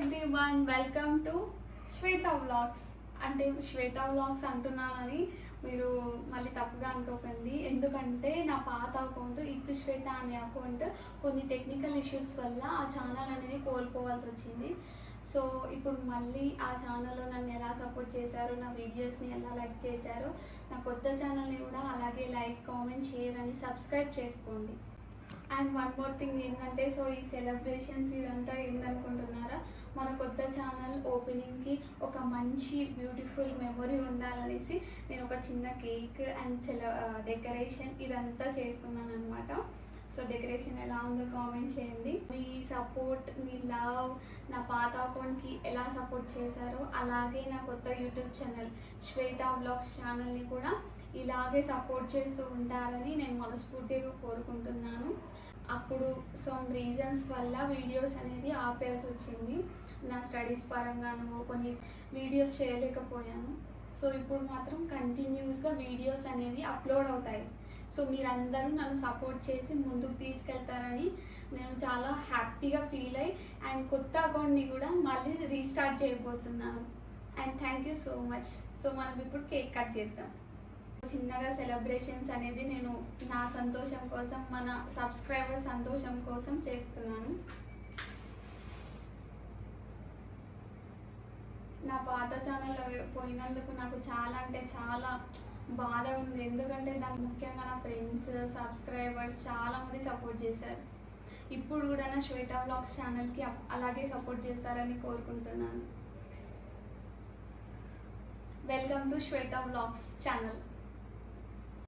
Everyone, welcome to Shweta vlogs. అంటే శ్వేత vlogs అంటున్నానని మీరు మళ్ళీ తప్పుగా అనుకోకండి. ఎందుకంటే నా పాత అకౌంట్ ఇచ్చు శ్వేత అనే అకౌంట్ కొన్ని టెక్నికల్ ఇష్యూస్ వల్ల ఆ ఛానల్ అనేది కోల్పోవాల్సి వచ్చింది. సో ఇప్పుడు మళ్ళీ ఆ ఛానల్లో నన్ను ఎలా సపోర్ట్ చేశారు, నా వీడియోస్ని ఎలా లైక్ చేశారు, నా కొత్త ఛానల్ని కూడా అలాగే లైక్, కామెంట్, షేర్ అని సబ్స్క్రైబ్ చేసుకోండి. అండ్ వన్ మోర్ థింగ్ ఏంటంటే, సో ఈ సెలబ్రేషన్స్ ఇదంతా ఏందనుకుంటున్నారా, మన కొత్త ఛానల్ ఓపెనింగ్కి ఒక మంచి బ్యూటిఫుల్ మెమొరీ ఉండాలనేసి నేను ఒక చిన్న కేక్ అండ్ డెకరేషన్ ఇదంతా చేసుకున్నాను అనమాట. సో డెకరేషన్ ఎలా ఉందో కామెంట్ చేయండి. మీ సపోర్ట్, మీ లవ్ నా పాత అకౌంట్కి ఎలా సపోర్ట్ చేశారో అలాగే నా కొత్త యూట్యూబ్ ఛానల్ శ్వేత వ్లాగ్స్ ఛానల్ని కూడా ఇలాగే సపోర్ట్ చేస్తూ ఉంటారని నేను మనస్ఫూర్తిగా కోరుకుంటున్నాను. అప్పుడు సమ్ రీజన్స్ వల్ల వీడియోస్ అనేది ఆపేయాల్సి వచ్చింది. నా స్టడీస్ పరంగాను కొన్ని వీడియోస్ చేయలేకపోయాను. సో ఇప్పుడు మాత్రం కంటిన్యూస్గా వీడియోస్ అనేవి అప్లోడ్ అవుతాయి. సో మీరందరూ నన్ను సపోర్ట్ చేసి ముందుకు తీసుకెళ్తారని నేను చాలా హ్యాపీగా ఫీల్ అయ్యి అండ్ కొత్త అకౌంట్ని కూడా మళ్ళీ రీస్టార్ట్ చేయబోతున్నాను. And thank you so much. So మనం ఇప్పుడు కేక్ కట్ చేద్దాం. చిన్నగా సెలబ్రేషన్స్ అనేది నేను నా సంతోషం కోసం, మన సబ్స్క్రైబర్ సంతోషం కోసం చేస్తున్నాను. నా పాత ఛానల్ పోయినందుకు నాకు చాలా అంటే చాలా బాధ ఉంది. ఎందుకంటే దానికి ముఖ్యంగా నా ఫ్రెండ్స్, సబ్స్క్రైబర్స్ చాలామంది సపోర్ట్ చేశారు. ఇప్పుడు కూడా నా శ్వేత వ్లాగ్స్ ఛానల్కి అలాగే సపోర్ట్ చేస్తారని కోరుకుంటున్నాను. Welcome to Shweta vlogs channel.